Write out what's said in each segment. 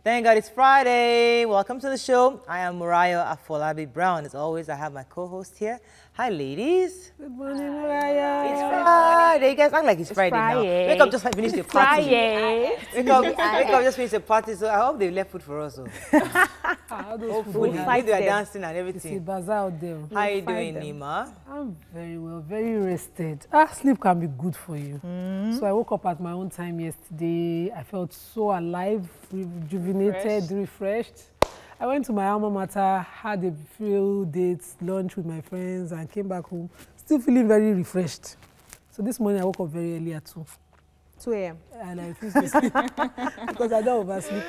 Thank God it's Friday. Welcome to the show. I am Mariah Afolabi Brown. As always, I have my co-host here. Hi, ladies. Good morning, Mariah. It's Friday. You guys act like it's Friday now. Wake up, just finished your party. Friday. Wake up, just finished the party. So I hope they left food for us. Hopefully, they are dancing and everything. It's a bazaar out there. How are you doing, Nima? I'm very well, very rested. Sleep can be good for you. So I woke up at my own time yesterday. I felt so alive, rejuvenated, refreshed. I went to my alma mater, had a few dates, lunch with my friends, and came back home, still feeling very refreshed. So this morning I woke up very early at 2 a.m. And I refused to sleep because I don't oversleep.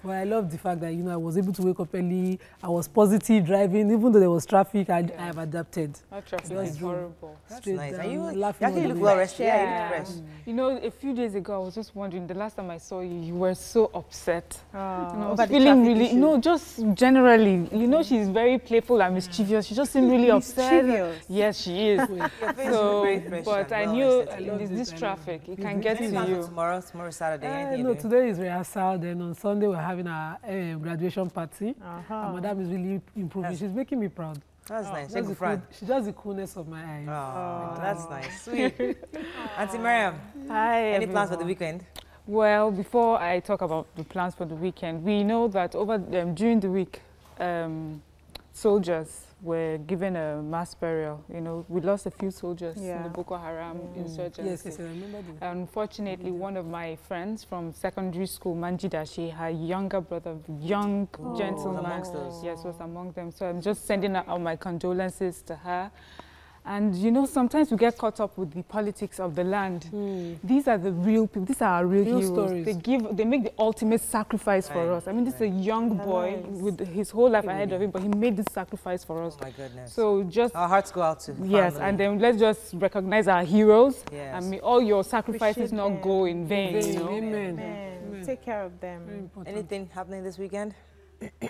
But I love the fact that, I was able to wake up early. I was positive driving, even though there was traffic. I have adapted. That traffic is horrible. That's nice. Down, And you laughing actually all look the well way. rested. Yeah, you look fresh. You know, a few days ago, I was just wondering, the last time I saw you, you were so upset. And I was feeling really, just generally, she's very playful and mischievous. She just seemed really upset. Yes, she is. But I knew this traffic, it can get to you. Tomorrow Saturday. No, today is rehearsal. Then on Sunday, we're having our graduation party. And Madam is really improving. She's making me proud. That's nice. She does the coolness of my eyes. Oh, that's nice. Sweet. Auntie Miriam. Hi, Any plans for the weekend? Well, before I talk about the plans for the weekend, we know that during the week, soldiers were given a mass burial. We lost a few soldiers in the Boko Haram insurgency. Yes, I remember that. Unfortunately, one of my friends from secondary school, Manjidashi, her younger brother, young gentleman, was among them. So I'm just sending out my condolences to her. And sometimes we get caught up with the politics of the land. These are the real people. These are our real heroes. Stories. They make the ultimate sacrifice for us. I mean, this is a young boy with his whole life ahead of him, but he made this sacrifice for us. Oh my goodness. So just our hearts go out to yes, family. and then let's just recognize our heroes. Yes. And may all your sacrifices not go in vain. Amen. Take care of them. Anything happening this weekend?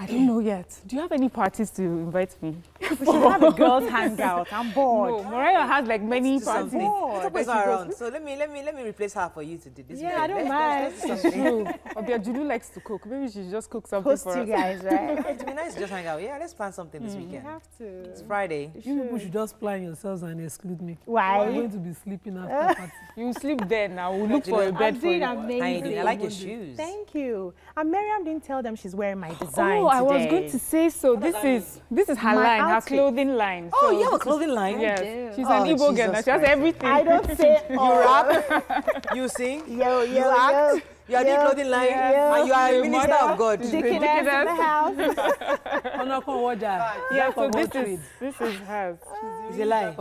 I don't know yet. Do you have any parties to invite me? We should have a girls' hangout. I'm bored. No, Mariah has like many parties. It's not around. So let me replace her for you to do this. Yeah, I don't mind. It's true. Obiajulu likes to cook. Maybe she should just cook something Host for you us. guys, right? It'd be nice to just hang out. Yeah, let's plan something this weekend. You have to. It's Friday. You people should just plan yourselves and exclude me. Why? I'm going to be sleeping after party. You sleep there now. We'll look for a bed for you. Amazing. I like your shoes. Thank you. And Miriam didn't tell them she's wearing my design I was today. going to say so. This is her line, her clothing line. Oh, So you have a clothing line? yes, she's an Igbo girl. She has everything. I don't say You all. rap, you sing, Yo, you act, you are doing clothing line, and you are a minister of God. Chicken ass in the house. Yeah, so this is hers. It's a lie.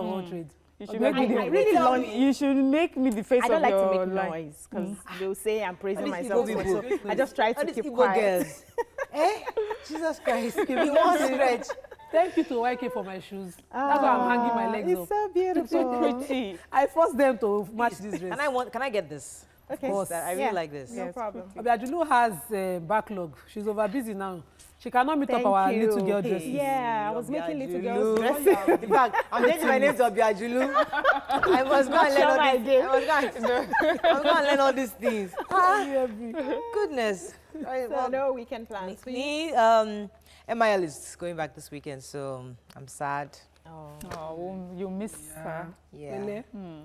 You should make me I really love it. You should make me the face I don't of like your to make line. noise because they'll say I'm praising these myself. Igbo So people. I just try to All these keep Igbo quiet. girls. Jesus Christ. You want stretch. Thank you to YK for my shoes. That's why I'm hanging my legs It's up. so beautiful. Pretty. I forced them to match this dress. Can I get this? Okay. course. I really like this. No problem. Obiajulu has backlog. She's over busy now. She cannot meet up our little girl dresses. Yeah, I was making little Obiajulu. girls dresses. In fact, I'm changing my name to Obiajulu. I must go and learn all these. I'm going to learn all these things. Goodness. Right, So no weekend plans for you? Me, MIL is going back this weekend, so I'm sad. Oh, you miss her. Yeah. Really?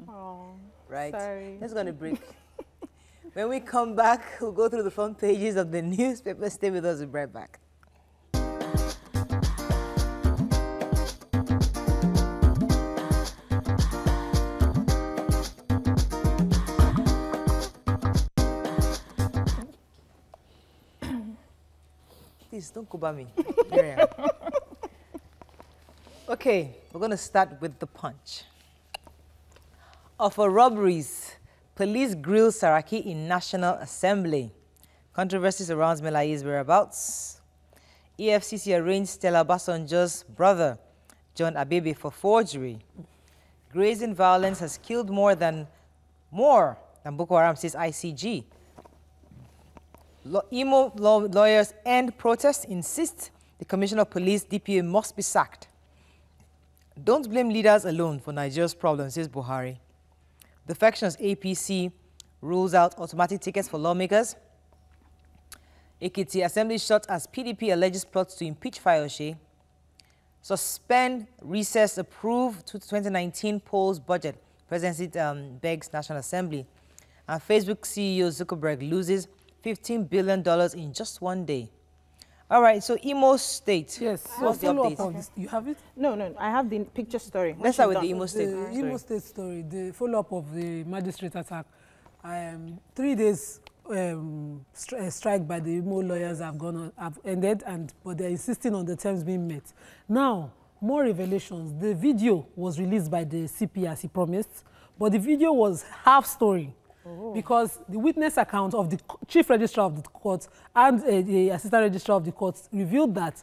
Oh, Right. sorry. Let's go on a break. When we come back, we'll go through the front pages of the newspaper. Stay with us. We'll be right back. Please don't go by me. Here I am. Okay, we're going to start with the punch. Of robberies, police grill Saraki in National Assembly. Controversy surrounds Melaye's whereabouts. EFCC arraigned Stella Basanjo's brother, John Abebe, for forgery. Grazing violence has killed more than Boko Haram, says ICG. Imo lawyers end protest, insist the Commissioner of Police, DPA, must be sacked. Don't blame leaders alone for Nigeria's problems, says Buhari. Defections APC rules out automatic tickets for lawmakers. Ekiti Assembly shot as PDP alleges plot to impeach Fayose. Suspend, recess, approve 2019 polls budget. Presidency begs National Assembly. And Facebook CEO Zuckerberg loses $15 billion in just one day. All right, so Imo State. Yes. What's the update? Of this. You have it? No, I have the picture story. Let's start with the Imo State The story. Imo State story, the follow-up of the magistrate attack. 3 days strike by the Imo lawyers have ended, but they're insisting on the terms being met. Now, more revelations. The video was released by the CP as he promised, but the video was half story. Because the witness account of the chief registrar of the court and the assistant registrar of the court revealed that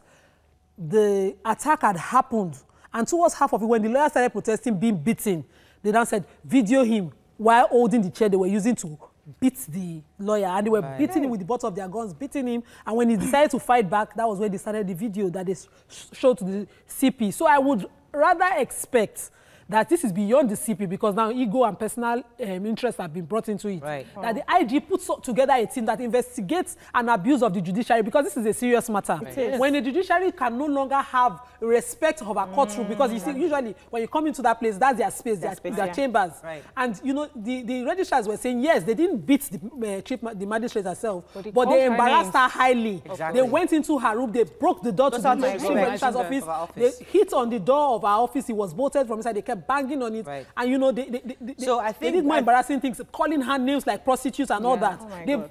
the attack had happened, and towards half of it, when the lawyer started protesting being beaten, they now said video him while holding the chair they were using to beat the lawyer, and they were beating him with the butt of their guns, beating him, and when he decided to fight back, that was when they started the video that they showed to the CP. So I would rather expect that this is beyond the CP, because now ego and personal interests have been brought into it. Right. That the IG puts together a team that investigates an abuse of the judiciary, because this is a serious matter. When the judiciary can no longer have respect of our courtroom, because you see, usually when you come into that place, that's their space, their chambers. Right. And you know, the registrars were saying, yes, they didn't beat the magistrate herself, but called they her embarrassed names. her highly. Exactly. They went into her room, they broke the door to the my chief registrar's office. office. They hit on the door of our office. He was bolted from inside. They kept banging on it. Right. And you know, So I they think did more embarrassing things, calling her names like prostitutes and all that. Oh my They've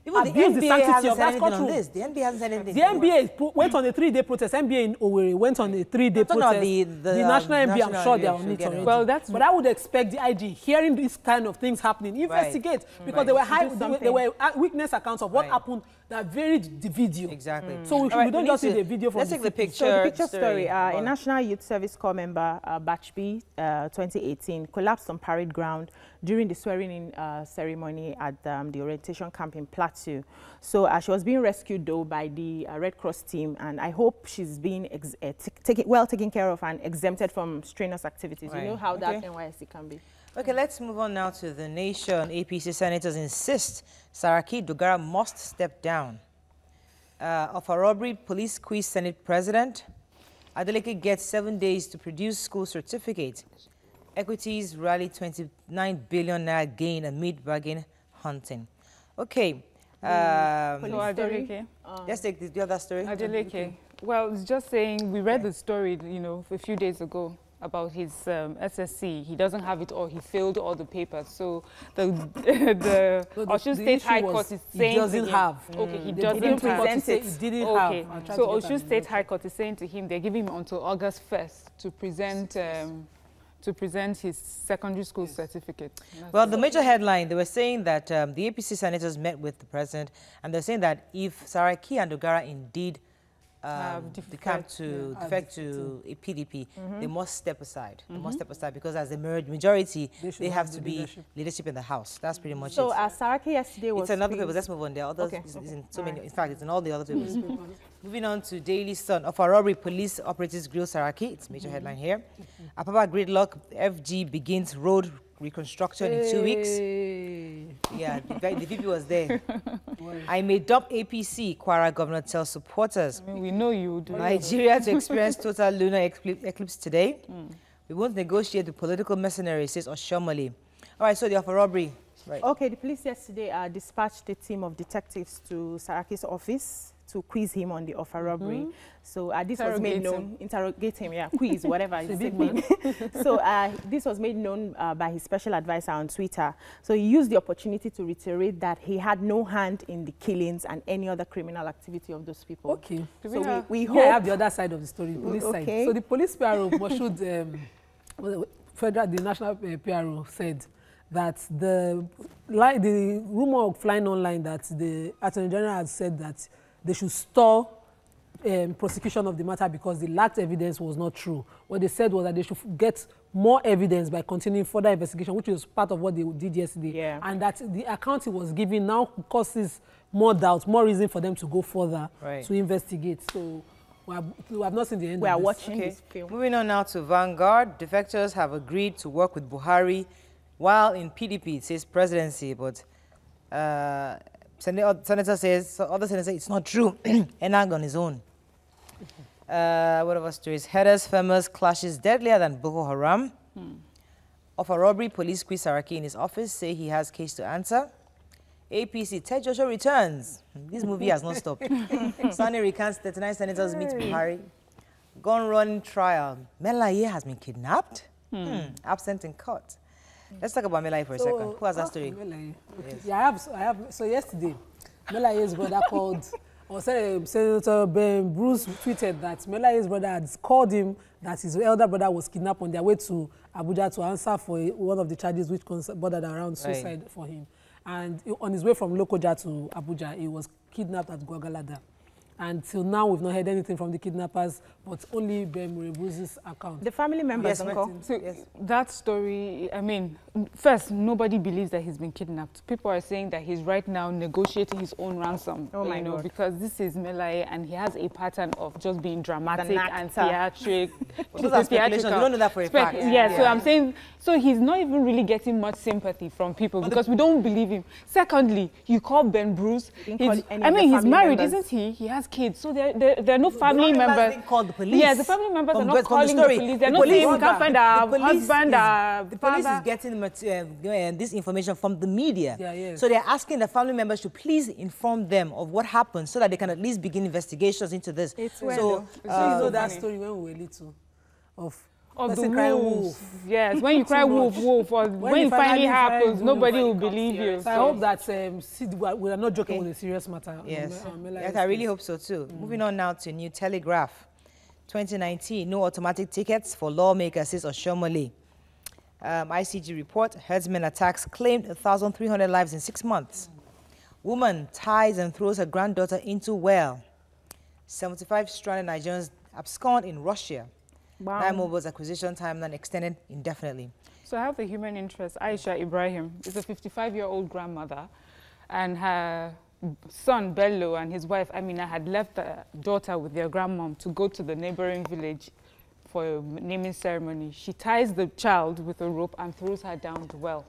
even abused the NBA sanctity hasn't of said that anything on courtroom. this. The NBA hasn't said anything. The NBA went on a 3-day protest. NBA in Owerri went on a 3-day talking about protest. the National NBA, national I'm sure they NBA are on should it get already. on. Well, that's- But I would expect the IG, hearing this kind of things happening, investigate, because there were witness accounts of what happened that varied the video. Exactly. So we, All right, we don't we just need see to- the video from Let's take the CP. picture. So the picture story, a Well, National Youth Service Corps member, Batch B, 2018, collapsed on parade ground during the swearing-in ceremony at the orientation camp in Plateau. So she was being rescued, though, by the Red Cross team, and I hope she's being taken care of and exempted from strenuous activities. Right. You know how that Okay. NYSC can be. Okay, let's move on now to the nation. APC senators insist Saraki Dogara must step down. Of a robbery, police quiz Senate president. Adeleke gets 7 days to produce school certificate. Equities rally 29 billion naira gain amid bargain hunting. Okay. So Adeleke. Let's take the other story. Adeleke. Well, it's just saying, we read the story, you know, a few days ago about his SSC. He doesn't have it all. He failed all the papers. So the Osun State issue High was Court is he saying doesn't to him, have. Okay, he They doesn't didn't have. present it. He didn't Okay, have. I'm trying so to get Osun that State High Court is saying to him, they're giving him until August 1st to present his secondary school certificate. Well, the major headline, they were saying that the APC senators met with the president, and they're saying that if Saraki and Dogara indeed defect to a PDP, they must step aside. They must step aside because as a majority, they have to be leadership in the House. That's pretty much So it. Saraki yesterday was... It's another paper. Let's move on. There are others. Okay. It's in so many. In fact, it's in all the other papers. Moving on to Daily Sun. Of a robbery, police operatives grill Saraki. It's a major headline here. Apapa gridlock. FG begins road reconstruction in 2 weeks. Yeah, the VP was there. I may dump APC. Kwara governor tells supporters. I mean, we know you do. Nigeria to experience total lunar eclipse today. We won't negotiate with political mercenaries, says Oshomole. All right, so the offer robbery. Right. Okay, the police yesterday dispatched a team of detectives to Saraki's office to quiz him on the offer robbery. So this was made known, interrogate him, yeah, quiz, whatever is it mean. So this was made known by his special advisor on Twitter. So he used the opportunity to reiterate that he had no hand in the killings and any other criminal activity of those people. Okay. So we Here hope... I have the other side of the story, police side. So the police PRO, the national PRO said that the rumor of flying online that the Attorney General had said that they should stall prosecution of the matter because the lacked evidence was not true. What they said was that they should get more evidence by continuing further investigation, which is part of what they did yesterday. Yeah. And that the account he was giving now causes more doubt, more reason for them to go further to investigate. So we have not seen the end of this. We are watching this film. Moving on now to Vanguard. Defectors have agreed to work with Buhari while in PDP, it says presidency, but Senator says, so other senator say it's not true. Enang on his own. What other stories? Headers, famous clashes deadlier than Boko Haram. Of a robbery, police squeeze Saraki in his office, say he has case to answer. APC, Ted Joshua returns. This movie has not stopped. Sani recants 39 senators meet Buhari. Gun run trial. Melaye has been kidnapped. Absent in court. Let's talk about Melaye for a second. Who has that story? Melaye. Okay. Yes. Yeah, I have. So yesterday, Melaye's brother called, or Senator Ben Bruce tweeted that Melaye's brother had called him that his elder brother was kidnapped on their way to Abuja to answer for one of the charges which bordered around suicide for him. And on his way from Lokoja to Abuja, he was kidnapped at Gwagalada. And till now, we've not heard anything from the kidnappers, but only Ben Murebuzi's account. The family members, So that story, I mean, first, nobody believes that he's been kidnapped. People are saying that he's right now negotiating his own ransom. Oh my God. Because this is Melaye, and he has a pattern of just being dramatic and theatric. Those are speculations. You don't know that for a fact. Yeah, so I'm saying, so he's not even really getting much sympathy from people because we don't believe him. Secondly, you call Ben Bruce. I mean, he's married, isn't he? He has kids, so there are no family members. Called the police. Yes, the family members are not calling the police. They're not saying we can't find our husband, the police is getting this information from the media. So they're asking the family members to please inform them of what happened so that they can at least begin investigations into this. So you know that story when we were little of the wolf. Yes, when you cry wolf, wolf, or when it finally happens, nobody will believe you. So I hope that we are not joking with a serious matter. Yes, I really hope so too. Moving on now to New Telegraph. 2019, no automatic tickets for lawmakers, says Oshomole. ICG report, herdsmen attacks claimed 1,300 lives in 6 months. Woman ties and throws her granddaughter into well. 75 stranded Nigerians abscond in Russia. Wow. Nine Mobile's acquisition timeline extended indefinitely. So I have the human interest. Aisha Ibrahim is a 55-year-old grandmother, and her son Bello and his wife Amina had left the daughter with their grandmom to go to the neighboring village for a naming ceremony. She ties the child with a rope and throws her down the well.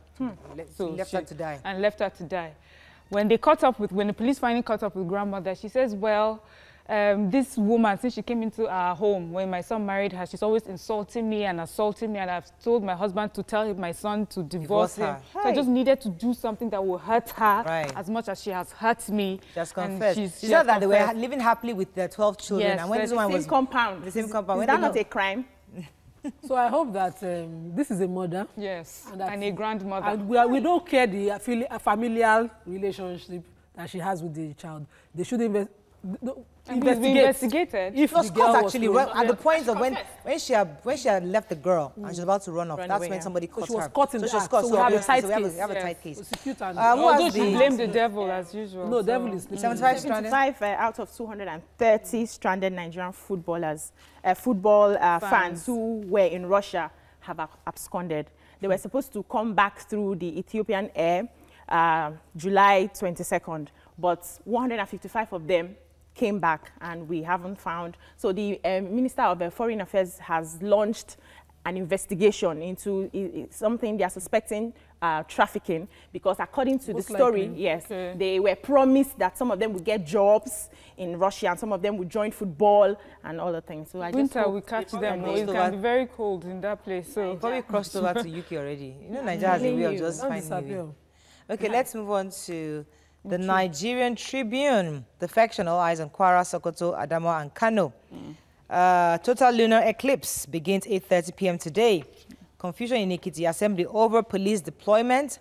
So left her to die. And left her to die. When the police finally caught up with grandmother, she says, well, this woman, since she came into our home, when my son married her, she's always insulting me and assaulting me, and I've told my husband to tell my son to divorce him. So I just needed to do something that will hurt her as much as she has hurt me. Just confessed. She said that they were living happily with their 12 children. Yes, and when this one was compound. The same compound. Is that not a crime? So I hope that this is a mother. Yes, and a grandmother. And we don't care the familial relationship that she has with the child. They should investigated. If the girl actually at the point of when she had left the girl and she was about to run off, that's when somebody caught her. She was caught in the act. So we have a tight case. Although she blamed the devil as usual. No, devil is 75 out of 230 stranded Nigerian footballers, football fans who were in Russia have absconded. They were supposed to come back through the Ethiopian air July 22nd, but 155 of them came back and we haven't found. So the Minister of Foreign Affairs has launched an investigation into something they are suspecting trafficking, because according to the story, they were promised that some of them would get jobs in Russia and some of them would join football and other things. So winter we catch them. It can be very cold in that place. So probably crossed over to UK already. You know, Nigeria has a way of just finding. Okay, let's move on to the Nigerian Tribune. Defection, all eyes on Kwara, Sokoto, Adamawa, and Kano. Total lunar eclipse begins 8:30 p.m. today. Confusion in Ekiti Assembly over police deployment.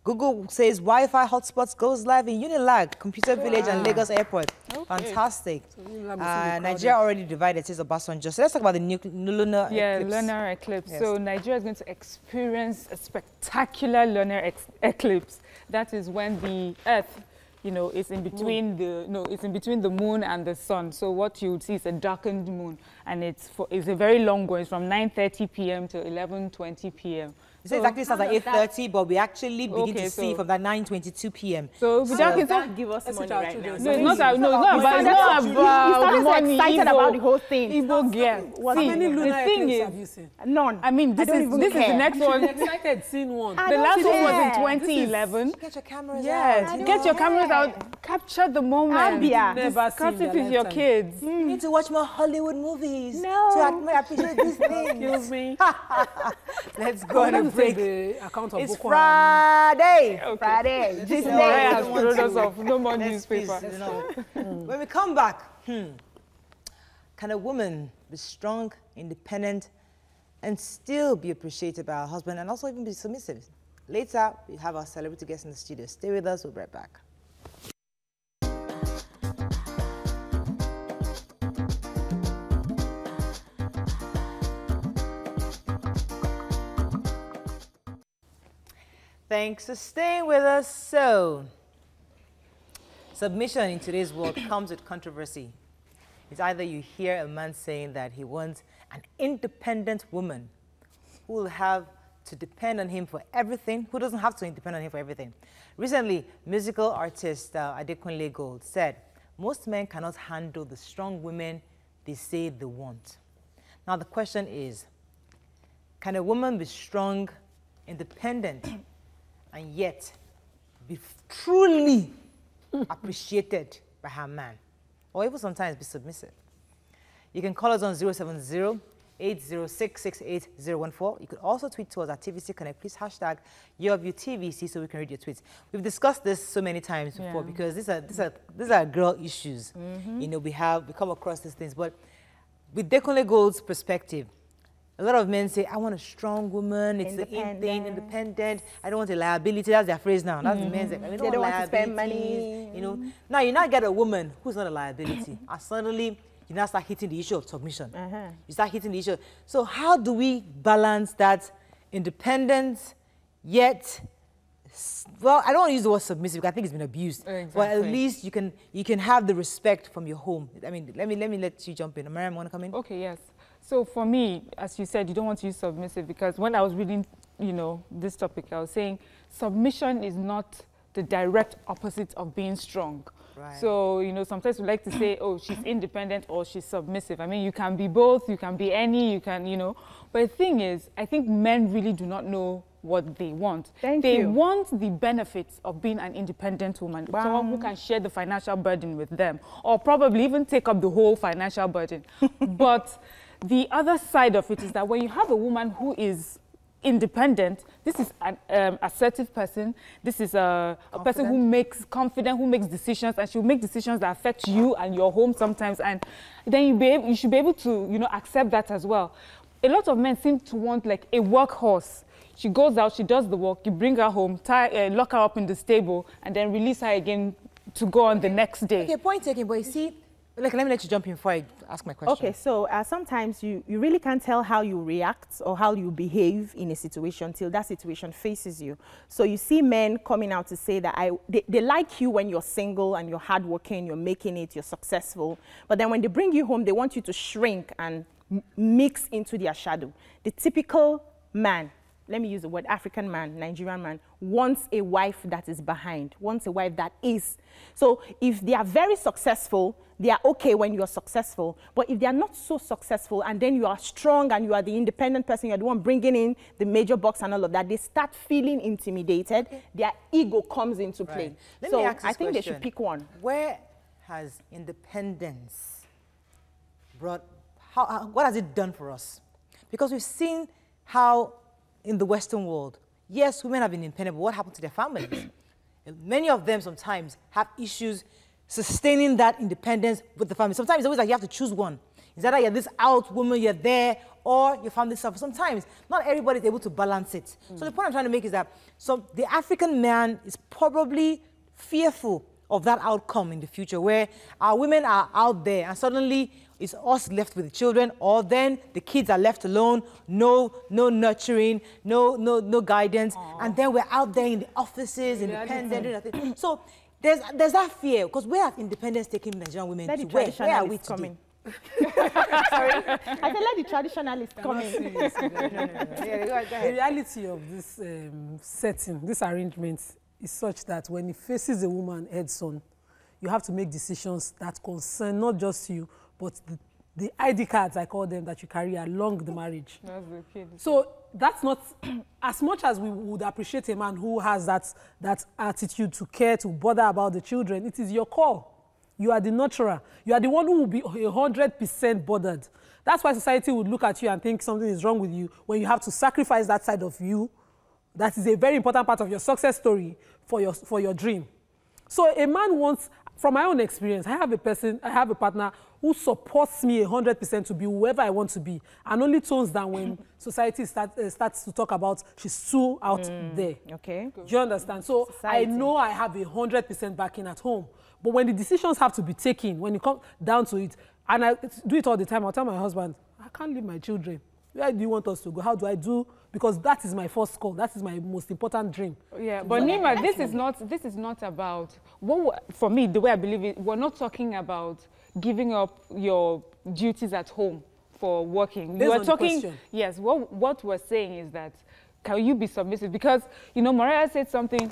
Google says Wi-Fi hotspots goes live in Unilag, Computer Village, and Lagos Airport. Fantastic. So Nigeria already divided, says Obasanjo. So let's talk about the new lunar eclipse. Yeah, lunar eclipse. Yes. So Nigeria is going to experience a spectacular lunar eclipse. That is when the Earth, it's in between the moon and the sun. So what you would see is a darkened moon, and it's a very long one. It's from 9:30 p.m. to 11:20 p.m. It says exactly starts at 8:30, but we actually begin to see from that 9:22 p.m. So we don't give us money right now. No, it's not about money. Excited about the whole thing. Igbo girl. How many lunar eclipses have you seen? None. I mean, this is the next one. I'm excited seeing one. The last one was in 2011. Get your cameras out. Get your cameras out. Capture the moment. Discuss it with your kids. You need to watch more Hollywood movies to appreciate these things. Excuse me. Let's go on a break. The account of It's Boko Friday. Okay. Friday. This has thrown us off. No more newspaper. When we come back, can a woman be strong, independent, and still be appreciated by her husband and also even be submissive? Later, we have our celebrity guest in the studio. Stay with us. We'll be right back. Thanks for staying with us. So, submission in today's world comes with controversy. It's either you hear a man saying that he wants an independent woman who will have to depend on him for everything, who doesn't have to depend on him for everything. Recently, musical artist Adekunle Gold said, most men cannot handle the strong women they say they want. Now the question is, can a woman be strong, independent, and yet be truly appreciated by her man, or even sometimes be submissive? You can call us on 070-806-68014. You could also tweet to us at TVC Connect. Please hashtag YourViewTVC so we can read your tweets. We've discussed this so many times before because these are girl issues. You know, we come across these things, but with Adekunle Gold's perspective, a lot of men say, I want a strong woman, it's the in thing, independent. I don't want a liability. That's their phrase now. That's the men's. They don't want to spend money. You know. Now, you now get a woman who's not a liability. And suddenly, you now start hitting the issue of submission. You start hitting the issue. So how do we balance that independence, yet, well, I don't want to use the word submissive because I think it's been abused. Exactly. But at least you can have the respect from your home. I mean, let me let you jump in. Mariam, want to come in? Okay, yes. So for me, as you said, you don't want to use submissive because when I was reading, you know, this topic, I was saying submission is not the direct opposite of being strong. Right. So, you know, sometimes we like to say, oh, she's independent or she's submissive. I mean, you can be both, you can be any, you can, you know. But the thing is, I think men really do not know what they want. They want the benefits of being an independent woman, someone who can share the financial burden with them, or probably even take up the whole financial burden. But the other side of it is that when you have a woman who is independent, this is an assertive person, this is a person who makes confident, who makes decisions, and she'll make decisions that affect you and your home sometimes, and then you should be able to, you know, accept that as well. A lot of men seem to want like a workhorse. She goes out, she does the work, you bring her home, lock her up in the stable, and then release her again to go on the next day. Okay, point taken, but you see, like, let me let you jump in before I ask my question. Okay, so sometimes you really can't tell how you react or how you behave in a situation till that situation faces you. So you see men coming out to say that they like you when you're single and you're hardworking, you're making it, you're successful. But then when they bring you home, they want you to shrink and mix into their shadow. The typical man, let me use the word African man, Nigerian man, wants a wife that is behind, wants a wife that is. So if they are very successful, they are okay when you are successful. But if they are not so successful and then you are strong and you are the independent person, you're the one bringing in the major box and all of that, they start feeling intimidated. Their ego comes into play. Let me ask this I think question. they should pick one. Where has independence brought, what has it done for us? Because we've seen how in the Western world, yes, women have been independent, but what happened to their families? Many of them sometimes have issues sustaining that independence with the family. Sometimes it's always like you have to choose one. Is that you're this out woman, you're there, or your family suffers. Sometimes not everybody is able to balance it. So the point I'm trying to make is that the African man is probably fearful of that outcome in the future where our women are out there and suddenly it's us left with the children, or then the kids are left alone, no nurturing, no guidance, and then we're out there in the offices, independent, doing nothing. So there's that fear, because where have independence taken Nigerian women to? Where are we today? Sorry, I said let the traditionalist come in. Yeah, go ahead. The reality of this setting, this arrangement, is such that when it faces a woman heads on, you have to make decisions that concern not just you, but the ID cards, I call them, that you carry along the marriage. That's the kid. So that's not, as much as we would appreciate a man who has that attitude to care, to bother about the children, it is your call. You are the nurturer. You are the one who will be 100% bothered. That's why society would look at you and think something is wrong with you when you have to sacrifice that side of you. That is a very important part of your success story for your dream. So a man wants, from my own experience, I have a partner who supports me 100% to be whoever I want to be, and only tones down when society starts to talk about she's too out there. Okay. Do you understand? So society. I know I have 100% backing at home. But when the decisions have to be taken, when it comes down to it, and I do it all the time, I'll tell my husband, I can't leave my children. Where do you want us to go? How do I do? Because that is my first call. That is my most important dream. Yeah, but Nima, this is not about, for me, the way I believe it, we're not talking about giving up your duties at home for working. We're talking, yes, what we're saying is that, can you be submissive? Because, you know, Mariah said something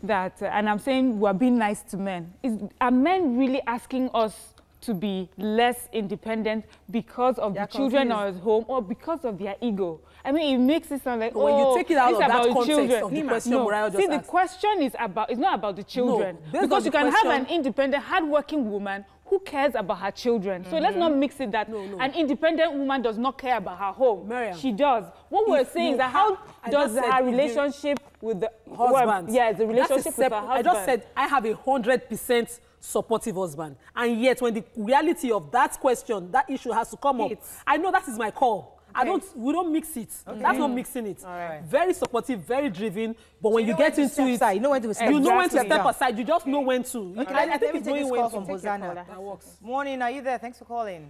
that, and I'm saying we're being nice to men. Are men really asking us to be less independent because of the children are at home or because of their ego? I mean, it makes it sound like, when you take it out of that context children. of the question Mariah just asked. See, the asked. question is about, it's not about the children. No, because you can have an independent, hardworking woman who cares about her children. So let's not mix it that an independent woman does not care about her home. Miriam, she does. What we're saying is that how does her relationship with the husband? The relationship with her husband. I just said I have 100% supportive husband, and yet when the reality of that question, that issue has to come up, I know that is my call. Okay. We don't mix it. Okay. That's not mixing it. Right. Very supportive, very driven. But when you get into it, you know when to step you know when to step aside. You just know when to. Okay. I think it's going well from Hosanna. That works. Morning, are you there? Thanks for calling.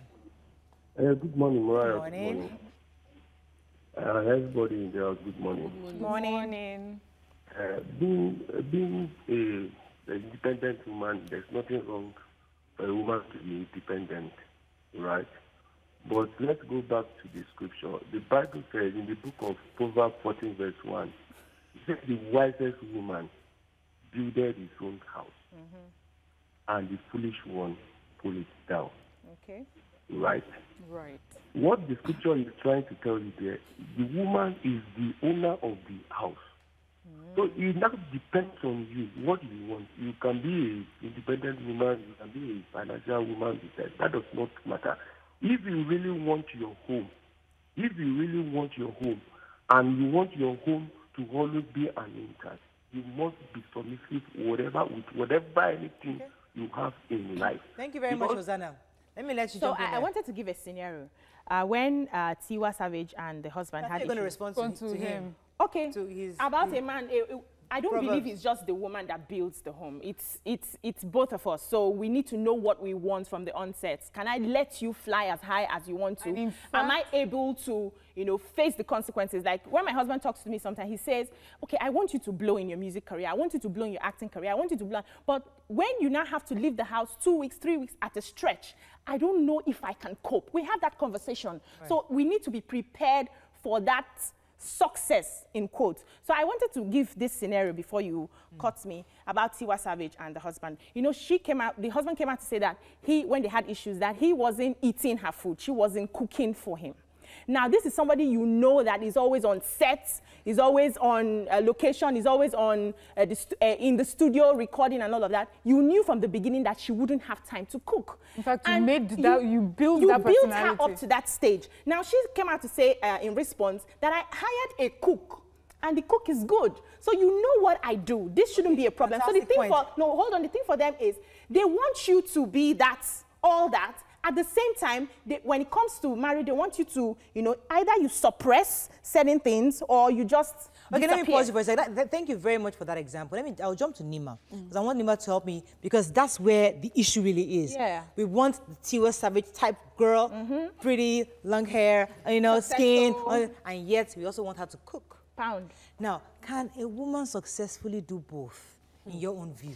Good morning, Mariah. Morning. Good morning. Everybody in there, good morning. Good morning. Being an independent woman, there's nothing wrong for a woman to be independent, right? But let's go back to the scripture. The Bible says in the book of Proverbs 14, verse 1, it says the wisest woman builded his own house, and the foolish one pulled it down. Okay. Right? Right. What the scripture is trying to tell you there, the woman is the owner of the house. So it now depends on you, what you want. You can be an independent woman, you can be a financial woman, that does not matter. If you really want your home, and you want your home to always be an income, you must be submissive with whatever anything you have in life. Thank you very much, Hosanna. Let me let you jump in. I wanted to give a scenario. When Tiwa Savage and the husband had issues. You're going to respond to him. Okay, about a man, I don't believe it's just the woman that builds the home. It's both of us. So we need to know what we want from the onset. Can I let you fly as high as you want to? Am I able to, face the consequences? Like when my husband talks to me sometimes, he says, okay, I want you to blow in your music career. I want you to blow in your acting career. I want you to blow. But when you now have to leave the house 2 weeks, 3 weeks at a stretch, I don't know if I can cope. We have that conversation. Right. So we need to be prepared for that success, in quotes. So I wanted to give this scenario before you cut me about Tiwa Savage and the husband. The husband came out to say that when they had issues, that he wasn't eating her food. She wasn't cooking for him. Now, this is somebody that is always on set, is always on location, is always on in the studio recording and all of that. You knew from the beginning that she wouldn't have time to cook. In fact, you built that personality. You built her up to that stage. Now, she came out to say in response that I hired a cook, and the cook is good. So you know what I do. This shouldn't be a problem. So the thing the thing for them is they want you to be all that. At the same time, when it comes to marriage, they want you to, either you suppress certain things or you just disappear. Let me pause you for a second. Thank you very much for that example. I'll jump to Nima, because I want Nima to help me, because that's where the issue really is. Yeah. We want the Tiwa Savage type girl, pretty, long hair, skin, and yet we also want her to cook. Pound. Now, can a woman successfully do both, in your own view?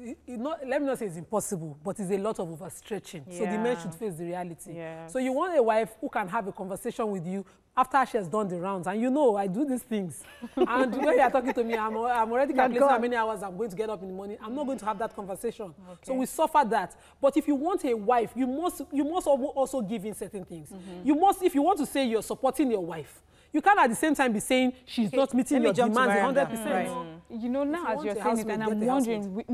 let me not say it's impossible, but it's a lot of overstretching. So the men should face the reality. Yes. So you want a wife who can have a conversation with you after she has done the rounds. And you know, I do these things. And when you are talking to me, I'm already calculating how many hours I'm going to get up in the morning. I'm not going to have that conversation. Okay. So we suffer that. But if you want a wife, you must also give in certain things. You must, if you want to say you're supporting your wife, you can't at the same time be saying she's not meeting your demands 100%. Right. You know, now as you're saying it, and I'm wondering,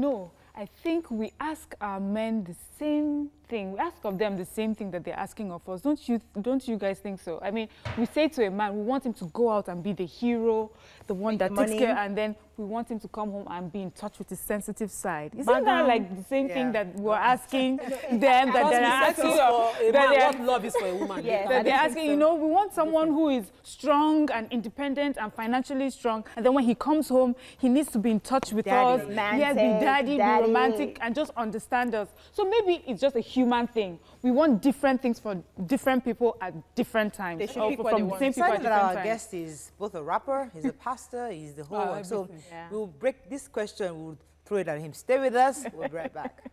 I think we ask our men the same thing. We ask of them the same thing that they're asking of us. Don't you guys think so? I mean, we say to a man, we want him to go out and be the hero, the one that takes care, and then we want him to come home and be in touch with his sensitive side. Isn't that like the same thing that we're asking them, that they're asking what love is for a woman? That they're asking, you know, we want someone who is strong and independent and financially strong, and then when he comes home, he needs to be in touch with us. Yes, be daddy, be romantic, and just understand us. So maybe it's just a human thing. We want different things for different people at different times. They should pick what they want. Same people at different times. Our guest is both a rapper, he's a pastor, he's the whole one. So we'll break this question, we'll throw it at him. Stay with us, we'll be right back.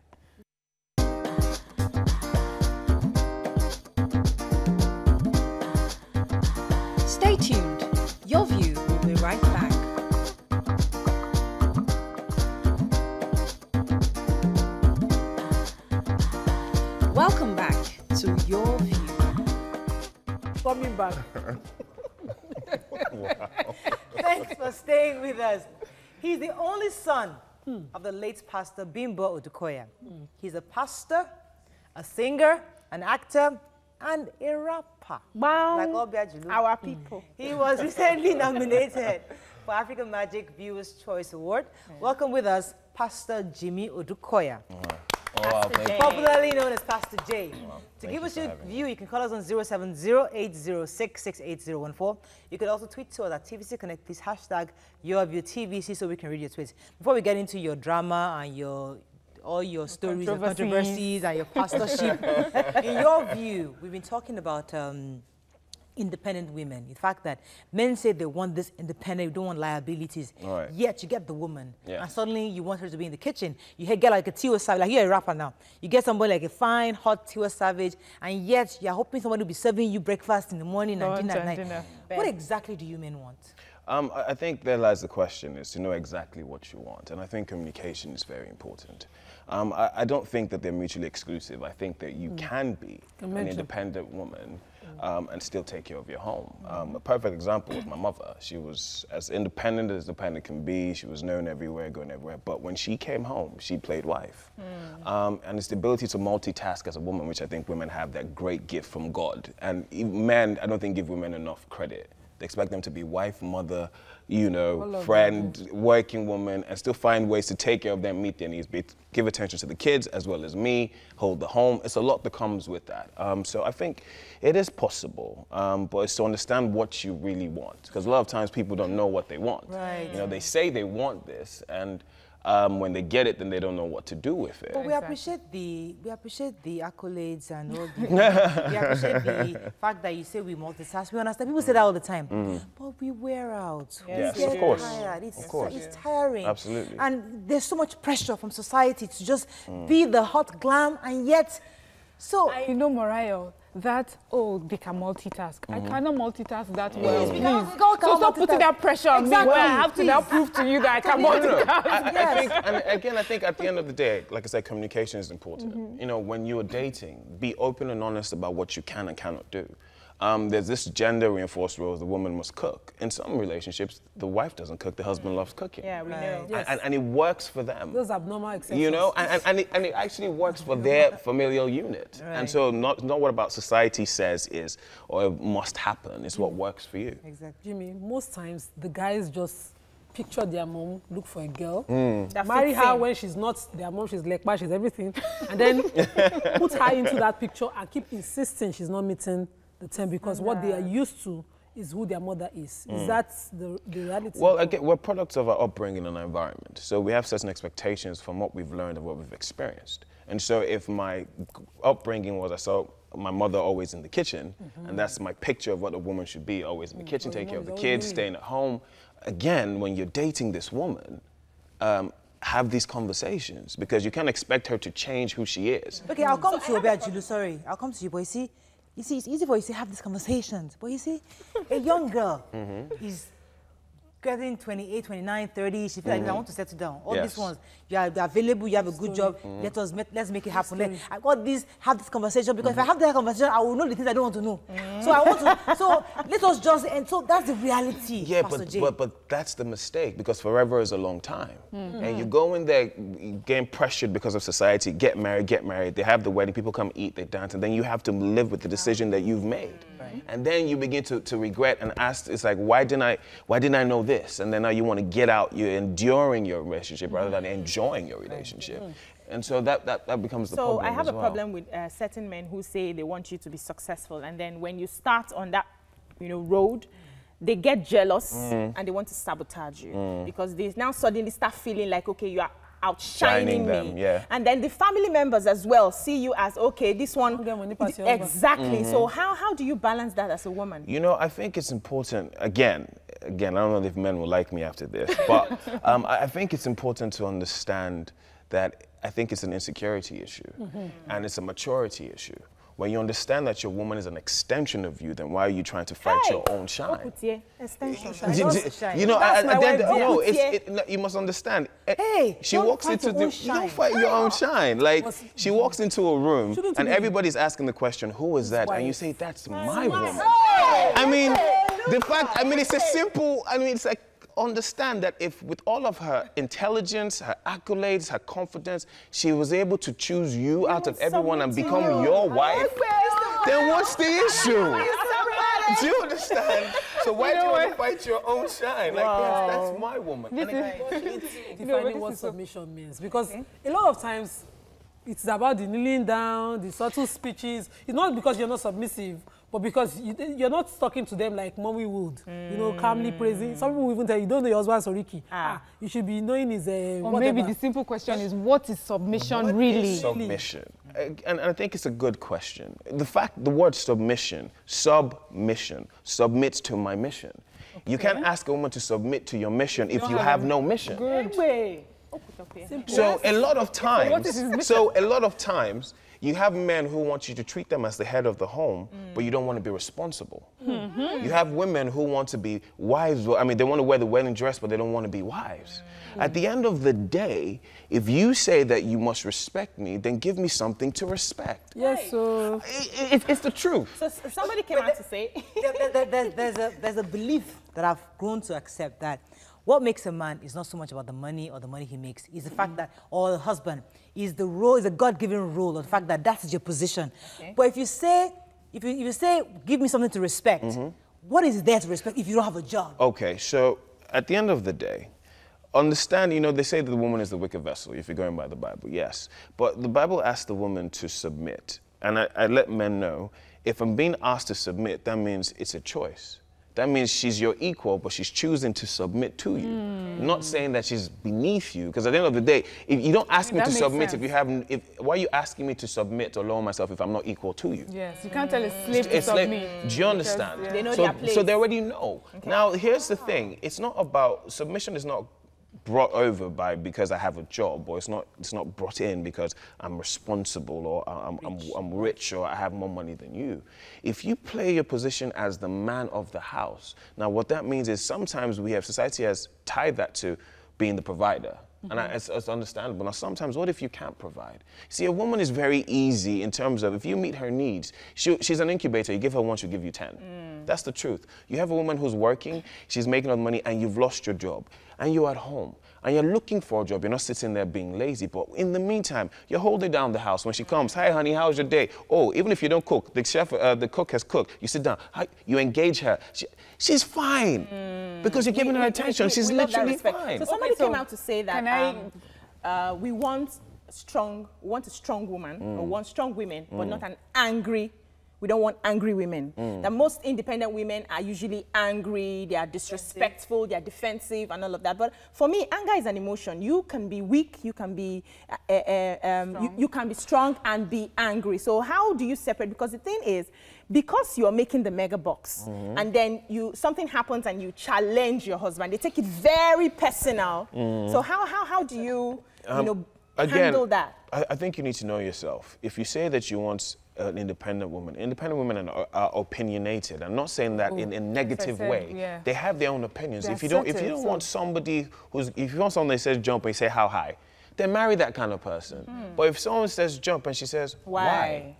Stay tuned. Your View will be right back. Welcome back to Your View. Coming back. Wow. Thanks for staying with us. He's the only son of the late pastor Bimbo Odukoya. He's a pastor, a singer, an actor, and a rapper. Wow. Like Obiajulu. Our people. He was recently nominated for African Magic Viewers' Choice Award. Welcome with us, Pastor Jimmy Odukoya. Popularly known as Pastor J. To give us your view, you can call us on 070-806-68014. You can also tweet to us at TVC Connect. Please hashtag YourViewTVC so we can read your tweets. Before we get into your drama and all your stories, your controversies and your pastorship, in your view, we've been talking about independent women. The fact that men say they want this independent, you don't want liabilities. Right. Yet you get the woman, and suddenly you want her to be in the kitchen. You get like a Tiwa Savage, like you're a rapper now. You get somebody like a fine, hot Tiwa Savage, and yet you're hoping somebody will be serving you breakfast in the morning and dinner at night. What exactly do you men want? I think there lies the question, is to know exactly what you want. And I think communication is very important. I don't think that they're mutually exclusive. I think that you can be an independent woman and still take care of your home. A perfect example was my mother. She was as independent can be. She was known everywhere, going everywhere. But when she came home, she played wife. And it's the ability to multitask as a woman, which I think women have that great gift from God. And men, I don't think give women enough credit. They expect them to be wife, mother, you know, friend, working woman, and still find ways to take care of them, meet their needs, give attention to the kids as well as me, hold the home. It's a lot that comes with that. So I think it is possible, but it's to understand what you really want. Because a lot of times people don't know what they want. Right. You know, they say they want this, and when they get it, then they don't know what to do with it. But we appreciate the accolades and all the, we appreciate the fact that you say we multitask. We understand. People say that all the time. But we wear out. Yes, we of course. Tired. It's tiring. Absolutely. And there's so much pressure from society to just be the hot glam, and yet, so... You know, Mariah, that, they can multitask. I cannot multitask that well. Please. So stop putting that pressure on me where I have to now prove to you that I can multitask. I think, and again, I think at the end of the day, like I said, communication is important. You know, when you're dating, be open and honest about what you can and cannot do. There's this gender-reinforced role, the woman must cook. In some relationships, the wife doesn't cook, the husband loves cooking. Yeah, we know. Yes. And it works for them. Those abnormal exceptions. You know, and it actually works for their familial unit. Right. And so not what about society says is, or it must happen, it's what works for you. Exactly. Jimmy, most times the guys just picture their mom, look for a girl, That marry fits her in. when she's not their mom, she's lekba, she's everything, and then put her into that picture and keep insisting she's not meeting the term because what they are used to is who their mother is. Is that the reality? Well, again, we're products of our upbringing and our environment. So we have certain expectations from what we've learned and what we've experienced. And so if my upbringing was I saw my mother always in the kitchen, and that's my picture of what a woman should be, always in the kitchen, take care of the kids, staying at home. Again, when you're dating this woman, have these conversations, because you can't expect her to change who she is. Okay, I'll come to you, Obiajulu, sorry. I'll come to you, but you see, it's easy for you to have these conversations. But you see, a young girl is getting 28, 29, 30, she feels like, I want to settle down. All these ones, you are available, you have a good job, let's make it happen. I got this, have this conversation, because if I have that conversation, I will know the things I don't want to know. So I want to, so let us just, and so that's the reality, Yeah, Pastor but that's the mistake, because forever is a long time. And you go in there getting pressured because of society, get married, they have the wedding, people come eat, they dance, and then you have to live with the decision that you've made. And then you begin to regret and ask, it's like, why didn't I know this? And then now you want to get out, you're enduring your relationship rather than enjoying your relationship. And so that becomes the problem. So I have as a well. problem with certain men who say they want you to be successful, and then when you start on that, road, they get jealous and they want to sabotage you because they now suddenly start feeling like, okay, you are outshining them, me. And then the family members as well see you as, okay, this one, exactly. So how do you balance that as a woman? I think it's important, again, I don't know if men will like me after this, but I think it's important to understand that I think it's an insecurity issue and it's a maturity issue. When you understand that your woman is an extension of you, then why are you trying to fight your own shine? Extension. You must understand. Hey, she walks into you don't fight your own shine. Like, she walks into a room and everybody's asking the question, who is that? And you say, that's my woman. I mean, it's a simple, it's like, understand that if with all of her intelligence, her accolades, her confidence, she was able to choose you out of everyone and become your wife, then what's the issue? Do you understand? So why do you want to fight your own shine? Like, yes, that's my woman. Defining what submission means, because a lot of times it's about the kneeling down, the subtle speeches. It's not because you're not submissive, but because you're not talking to them like mommy would, calmly praising. Some people will even tell you, don't know your husband's Oriki. You should be knowing his or whatever. Maybe the simple question is, what is submission really? Submission. And I think it's a good question. The word submission, submits to my mission. Okay. You can't ask a woman to submit to your mission if you have no mission. Good. So a lot of times, you have men who want you to treat them as the head of the home, but you don't want to be responsible. You have women who want to be wives. I mean, they want to wear the wedding dress, but they don't want to be wives. At the end of the day, if you say that you must respect me, then give me something to respect. Yes, so it's the truth. So somebody came out to say, there's a belief that I've grown to accept, that what makes a man is not so much about the money or the money he makes. It's the fact that, or the husband, is the role, is a God-given role, or the fact that that's your position. Okay. But if you say, give me something to respect, what is there to respect if you don't have a job? Okay, so at the end of the day, understand, they say that the woman is the wicked vessel, if you're going by the Bible, yes. But the Bible asks the woman to submit. And I let men know, if I'm being asked to submit, that means it's a choice. That means she's your equal, but she's choosing to submit to you. Not saying that she's beneath you, because at the end of the day, if you don't ask me to submit, why are you asking me to submit or lower myself if I'm not equal to you? Yes, you can't tell a slave to submit. Do you understand? They know their place. So they already know. Okay. Now, here's the thing. It's not about, submission is not brought over because I have a job, or it's not brought in because I'm responsible, or I'm rich, or I have more money than you. If you play your position as the man of the house, now what that means is sometimes society has tied that to being the provider. And it's understandable. Now, sometimes, what if you can't provide? See, a woman is very easy in terms of, if you meet her needs, she's an incubator. You give her one, she'll give you 10. That's the truth. You have a woman who's working, she's making all the money, and you've lost your job. And you're at home, and you're looking for a job. You're not sitting there being lazy. But in the meantime, you're holding down the house. When she comes, hi, honey, how's your day? Oh, even if you don't cook, the cook has cooked. You sit down. You engage her. She's fine because you're giving her attention. She's literally fine. So somebody came out to say that we want a strong woman, or want strong women, but not an angry. we don't want angry women. That most independent women are usually angry, they are disrespectful, they are defensive and all of that. But for me, anger is an emotion. You can be weak, you can be you can be strong and be angry. So how do you separate? Because the thing is, because you're making the mega box and then something happens and you challenge your husband, they take it very personal. So how do you, handle that? I think you need to know yourself. If you say that you want an independent women are opinionated. I'm not saying that in a negative way. They have their own opinions. If you don't want somebody if you want someone that says jump and you say how high, then marry that kind of person. But if someone says jump and she says why?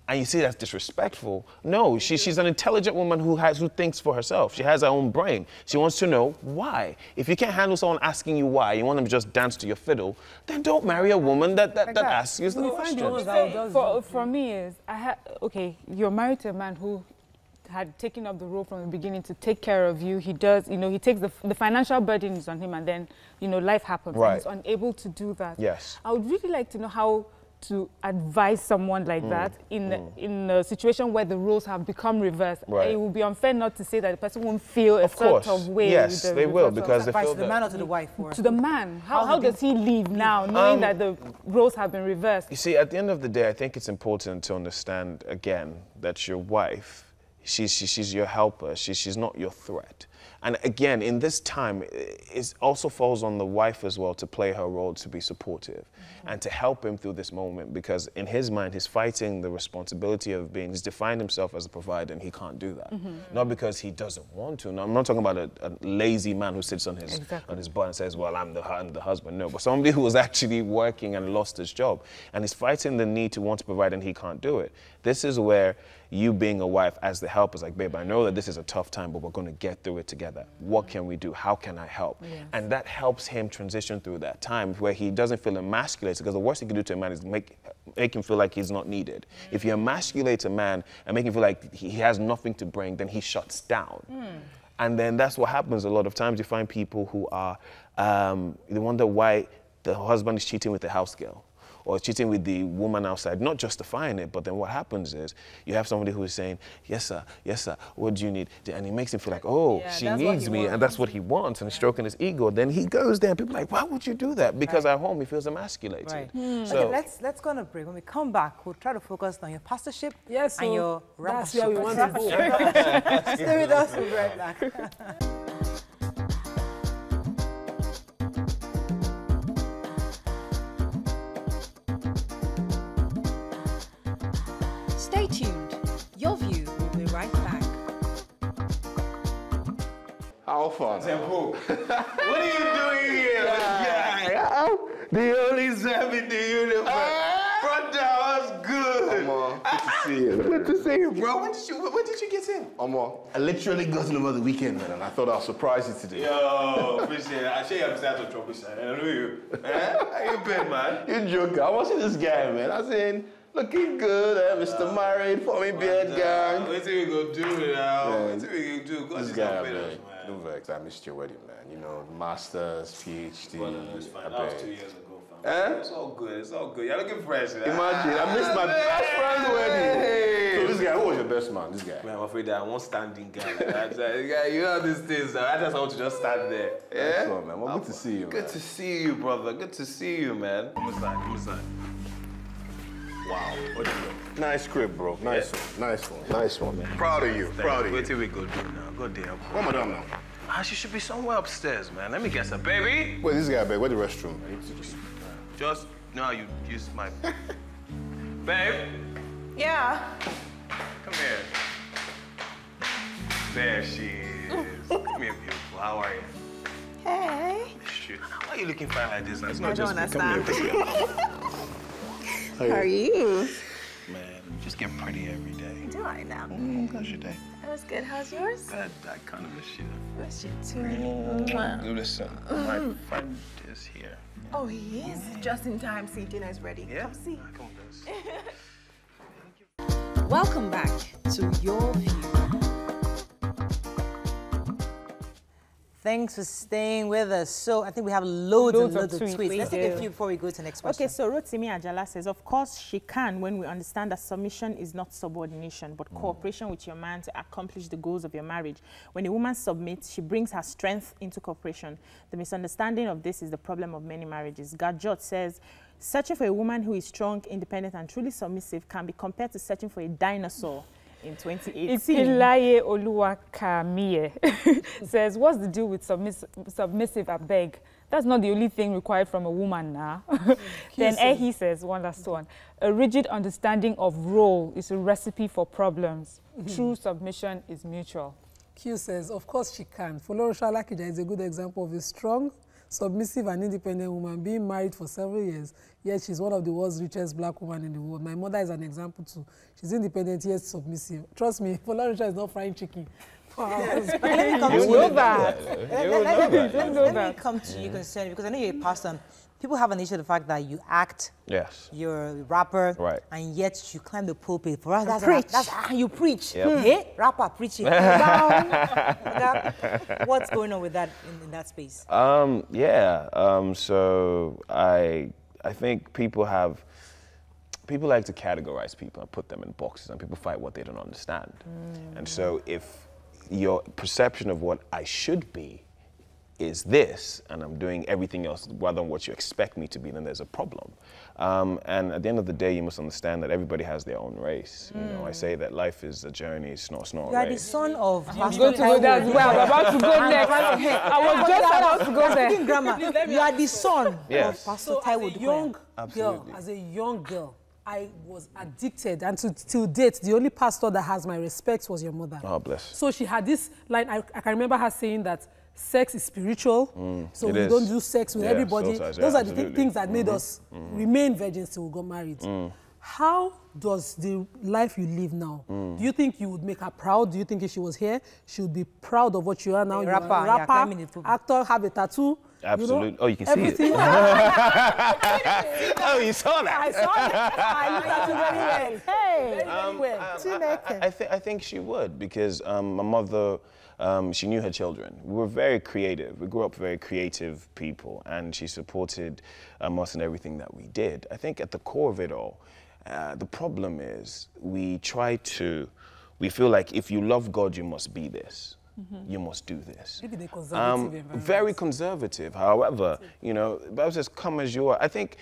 And you see that's disrespectful. No, she's an intelligent woman who thinks for herself. She has her own brain. She wants to know why. If you can't handle someone asking you why, you want them to just dance to your fiddle, then don't marry a woman that asks you the question. For me is, you're married to a man who had taken up the role from the beginning to take care of you. He does, he takes the financial burden is on him, and then, life happens. Right. And he's unable to do that. Yes. I would really like to know how to advise someone like that in a situation where the roles have become reversed. Right. It would be unfair not to say that the person won't feel a sort of way. Yes, they will, because they feel to the man or to the wife? To the man. How does he live now, knowing that the roles have been reversed? You see, at the end of the day, I think it's important to understand, again, that your wife, she's your helper. She's not your threat. And again, in this time, it also falls on the wife as well to play her role, to be supportive and to help him through this moment, because in his mind, he's fighting the responsibility of he's defined himself as a provider, and he can't do that. Not because he doesn't want to. No, I'm not talking about a lazy man who sits on his butt and says, well, I'm the husband. No, but somebody who was actually working and lost his job, and he's fighting the need to want to provide, and he can't do it. This is where you being a wife as the help is like, babe, I know that this is a tough time, but we're going to get through it together. What can we do? How can I help? Yes. And that helps him transition through that time where he doesn't feel emasculated, because the worst thing you can do to a man is make him feel like he's not needed. If you emasculate a man and make him feel like he has nothing to bring, then he shuts down. And then that's what happens a lot of times. You find people who are, they wonder why the husband is cheating with the house girl, or cheating with the woman outside, not justifying it, but then what happens is you have somebody who is saying, yes, sir, what do you need? And it makes him feel like, oh, she needs me, and that's what he wants, and he's stroking his ego. Then he goes there, and people are like, why would you do that? Because at home, he feels emasculated. Right. So, okay, let's go on a break. When we come back, we'll try to focus on your pastorship and your that's where we want to go. Stay with us, we'll be right back. Stay tuned. Your View will be right back. How fun? Tempo. What are you doing here? The only Zeb in the universe. Brother, what's good? Good to see you. Good to see you, bro. When did you get in? I literally got in over the weekend, man, and I thought I'll surprise you today. Yo, appreciate it. I show you upstairs to trouble, son. I know you. How you been, man? You joking. I watching this guy, man. I seen looking good, Mr. Married, for me beard gang. What we gonna do now? What we gonna do? This guy, man. Don't vex. I missed your wedding, man. You know, masters, PhD. Well, no, it's fine. That was 2 years ago, fam. It's all good. It's all good. You're looking fresh. Imagine, I missed my best friend's wedding. So this guy, who was your best man? This guy? Man, I'm afraid that I won't standing guy. You know these things. I just want to just stand there. Yeah. That's all, man. Well, good to see you, man. Good to see you, brother. Good to see you, man. Come inside. Wow. What is it? Nice crib, bro. Nice one, man. Proud of you. Wait till we go do now. Go there. Where madam now? She should be somewhere upstairs, man. Let me guess her, baby. Wait, this guy, babe. Where the restroom? Just now you use my... Babe? Yeah? Come here. There she is. Come here, beautiful. How are you? Hey. Shit. Why are you looking fine like this? It's not I just don't me. understand. How are you? Man, you just get pretty every day. Do I now? How's your day? That was good. How's yours? Good. I kind of miss you. Miss you too. Listen, my friend is here. Oh, he is? Just in time. See, dinner is ready. Yeah? Come see. Come on, Welcome back to Your View. Thanks for staying with us. So I think we have loads and loads of tweets. Let's take a few before we go to the next question. Okay, so Rotimi Ajala says, of course she can when we understand that submission is not subordination, but cooperation with your man to accomplish the goals of your marriage. When a woman submits, she brings her strength into cooperation. The misunderstanding of this is the problem of many marriages. Gadjot says, searching for a woman who is strong, independent, and truly submissive can be compared to searching for a dinosaur in 2018. Ipilaye Oluwakamiye says, what's the deal with submissive, I beg? That's not the only thing required from a woman now. Then Ehi says, one last one. A rigid understanding of role is a recipe for problems. True submission is mutual. Q says, of course she can. Folorusha Lakija is a good example of a strong, submissive and independent woman being married for several years, yet she's one of the world's richest black women in the world. My mother is an example too. She's independent yet submissive. Trust me, Folorusha is not frying chicken. Let me come to you. Let me come to you, concern, because I know you're a pastor. People have an issue with the fact that you act, you're a rapper, and yet you climb the pulpit. For us, that's how you preach. Hey, rapper preaching. What's going on with that in that space? So I think people like to categorize people and put them in boxes, and people fight what they don't understand. And so if your perception of what I should be is this, and I'm doing everything else rather than what you expect me to be, then there's a problem. And at the end of the day, you must understand that everybody has their own race. You know, I say that life is a journey, it's not a race. You are the son of I'm going to go there as well. I'm about to go next. I was just about to go there. Grammar. You are the son of Pastor Taiwo. As a young girl, I was addicted, and till date, the only pastor that has my respect was your mother. Oh, bless. So she had this line, I can remember her saying that sex is spiritual, so we don't do sex with everybody. Those are the things that made us remain virgins till we got married. How does the life you live now, do you think you would make her proud? Do you think if she was here, she would be proud of what you are now? You're a rapper, actor, have a tattoo. Absolutely. You know, oh, you can see it. Oh, you saw that. I saw that. I looked at you very well. Hey, very well. I think she would, because my mother, she knew her children. We were very creative. We grew up very creative people, and she supported us in everything that we did. I think at the core of it all, the problem is we feel like if you love God, you must be this. You must do this. Very conservative. However, you know, the Bible says, come as you are. I think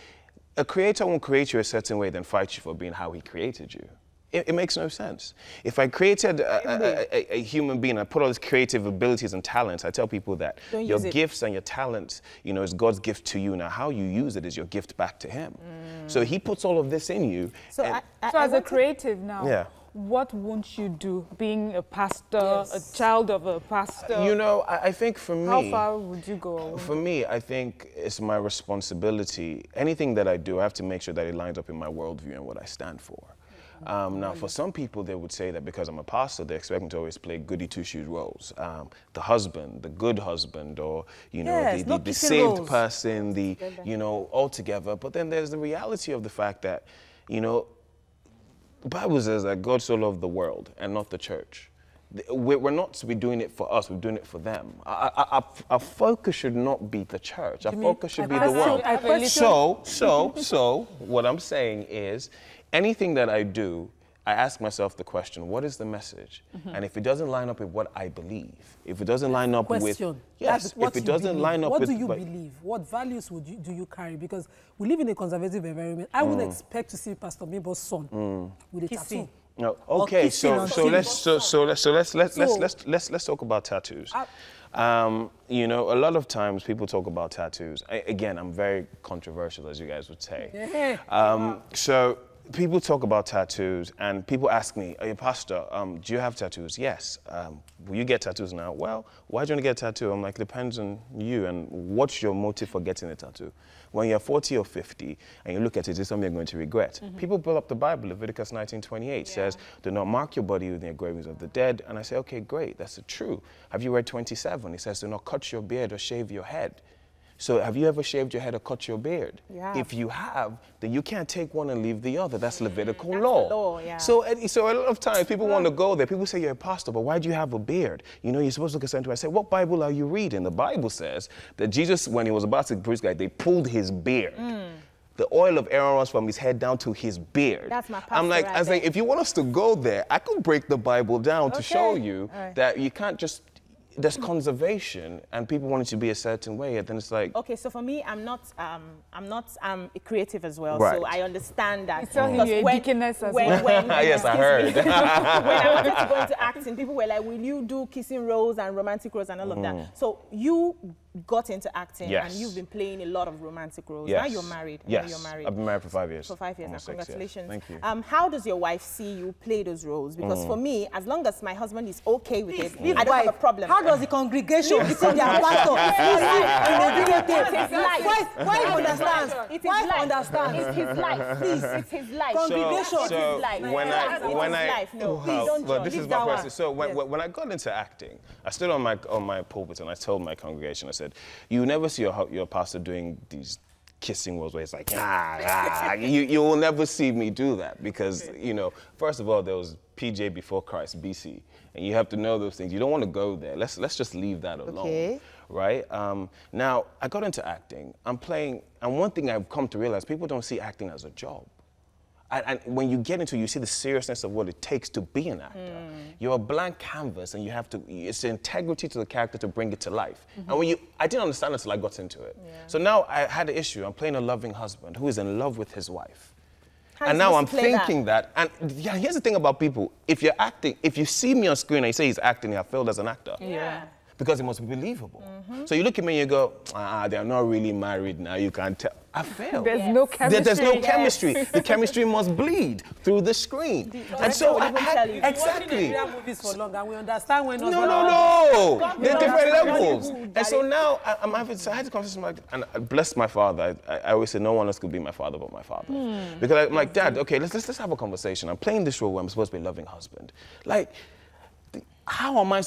a creator won't create you a certain way, then fight you for being how he created you. It makes no sense. If I created a human being, I put all these creative abilities and talents, I tell people that your gifts and your talents, you know, is God's gift to you. Now, how you use it is your gift back to him. So he puts all of this in you. So, so as a creative now, what won't you do, being a pastor, a child of a pastor? You know, I think for me... How far would you go? For me, I think it's my responsibility. Anything that I do, I have to make sure that it lines up in my worldview and what I stand for. Now, for some people, they would say that because I'm a pastor, they expect me to always play goody two-shoes roles. The husband, the good husband, or, you know, the saved person, you know, all together. But then there's the reality of the fact that, you know, the Bible says that God so loved the world and not the church. We're not to be doing it for us, we're doing it for them. Our focus should not be the church. Our focus should be the world. So, what I'm saying is, anything that I do, I ask myself the question, what is the message? And if it doesn't line up with what I believe, if it doesn't line up with... Yes, if it doesn't line up with... What do you believe? What values do you carry? Because we live in a conservative environment. I wouldn't expect to see Pastor Mabel's son with a tattoo. No, okay, so let's talk about tattoos. You know, a lot of times people talk about tattoos. Again, I'm very controversial, as you guys would say. So people talk about tattoos, and people ask me, "Are you a pastor? Do you have tattoos?" Yes. Will you get tattoos now? Well, why do you want to get a tattoo? I'm like, depends on you and what's your motive for getting a tattoo. When you're 40 or 50 and you look at it, it's something you're going to regret. People pull up the Bible. Leviticus 19:28 says, "Do not mark your body with the engravings of the dead." And I say, okay, great, that's true. Have you read 27? It says, "Do not cut your beard or shave your head." So have you ever shaved your head or cut your beard? Yeah. If you have, then you can't take one and leave the other. That's Levitical That's law. the law, yeah. So a lot of times people want to go there. People say, you're a pastor, but why do you have a beard? You know, you're supposed to look at something. I say, what Bible are you reading? The Bible says that Jesus, when he was about to preach, they pulled his beard. The oil of Aaron runs from his head down to his beard. That's my pastor. I'm like, right I was like, if you want us to go there, I could break the Bible down to show you that you can't just, there's conservation and people want it to be a certain way, and then it's like. Okay, so for me, I'm not a creative as well, Right. so I understand that. It's telling you a deaconess as well. Yes, I heard. When I wanted to go into acting, people were like, will you do kissing roles and romantic roles and all of that? So you got into acting and you've been playing a lot of romantic roles. Yes. Now you're married. Yes, Now you're married. I've been married for 5 years. For 5 years, Almost now. 6 years. Congratulations. Thank you. How does your wife see you play those roles? Because for me, as long as my husband is okay with it, I don't have a problem. How does the congregation become their pastor? Why understand? It's his life. Understand? It's his life. Please, it's his life. Congregation. It's his life. When I life. No, please don't well, join. this is my question. So when I got into acting, I stood on my pulpit and I told my congregation, I said, you never see your pastor doing these kissing roles where it's like, you will never see me do that because, you know, first of all, there was PJ before Christ, BC, and you have to know those things. You don't want to go there. Let's just leave that alone, right? Now, I got into acting. I'm playing, and one thing I've come to realize, people don't see acting as a job. And when you get into it, you see the seriousness of what it takes to be an actor. You're a blank canvas, and you have to, it's the integrity to the character to bring it to life. And I didn't understand until I got into it. So now I had an issue. I'm playing a loving husband who is in love with his wife. And now I'm thinking that, and yeah, here's the thing about people. If you're acting, if you see me on screen and you say he's acting, I failed as an actor. Because it must be believable. So you look at me and you go, they're not really married now, you can't tell. I failed. There's no chemistry. There's no chemistry. The chemistry must bleed through the screen. And so exactly. We movies for long and we understand when No. They're different levels. And so now I had this conversation and bless my father. I always say no one else could be my father but my father. Because I'm like, Dad, okay, let's have a conversation. I'm playing this role where I'm supposed to be a loving husband. Like, how am I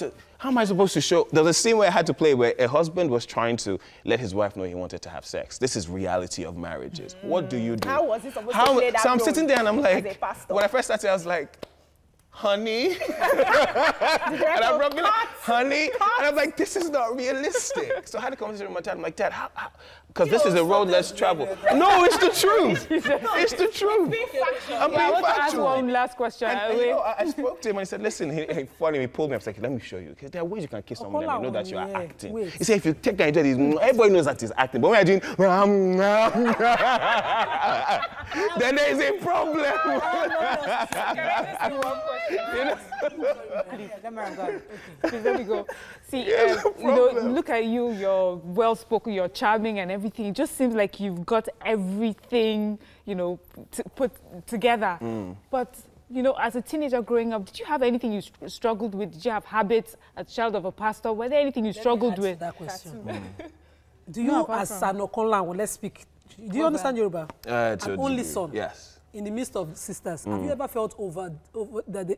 supposed to show? There's a scene where I had to play where a husband was trying to let his wife know he wanted to have sex. This is reality of marriages. What do you do? How was it supposed to play that So I'm role sitting there and I'm like, pastor? when I first started, I was like, honey. And I'm rubbing like, honey. And I'm like, this is not realistic. So I had a conversation with my dad. I'm like, Dad, how? Because this is a road less traveled. No, it's the truth. It's the truth. I'm being I want to ask factual. one last question. And, you know, I spoke to him and he said, listen, he pulled me up. I was like, let me show you. Because there are ways you can kiss someone and you know that you are acting. He said, if you take that and do this, everybody knows that he's acting. But when I'm doing, then there is a problem. Please, let me go. See, you know, look at you, you're well-spoken, you're charming and everything. It just seems like you've got everything, you know, put together. But, you know, as a teenager growing up, did you have anything you struggled with? Did you have habits as a child of a pastor? Were there anything you struggled with? That question. Do you, as Sanokola, let's speak, do you understand Yoruba? An only son. Yes. In the midst of sisters, have you ever felt that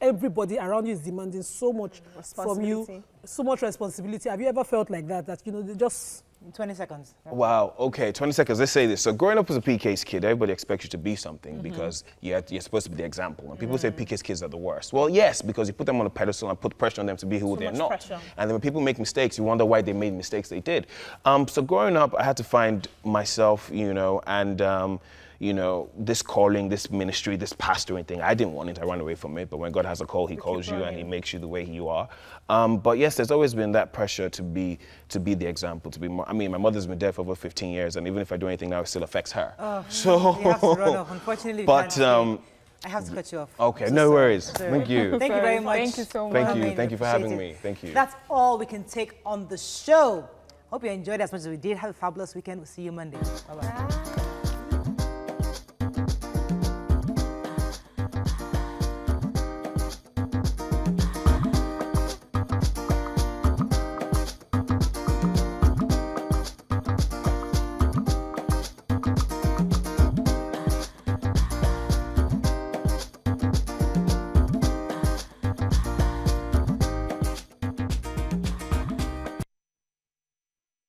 everybody around you is demanding so much from you, so much responsibility? Have you ever felt like that, that, you know, they just... 20 seconds. Wow, okay, 20 seconds, let's say this. So growing up as a PK's kid, everybody expects you to be something because you're supposed to be the example. And people say PK's kids are the worst. Well, yes, because you put them on a pedestal and put pressure on them to be who they're not. Pressure. And then when people make mistakes, you wonder why they made mistakes they did. So growing up, I had to find myself, you know, and you know, this calling, this ministry, this pastoring thing, I didn't want it, I ran away from it, but when God has a call, he calls you and he makes you the way you are. But yes, there's always been that pressure to be the example, to be more, I mean, my mother's been dead for over 15 years, and even if I do anything now, it still affects her. So, you have to run off, unfortunately. But, I have to cut you off. Okay, no worries. Thank you. Thank you very much. Thank you so much. Thank you for having me. Thank you. That's all we can take on the show. Hope you enjoyed it as much as we did. Have a fabulous weekend. We'll see you Monday. Bye-bye.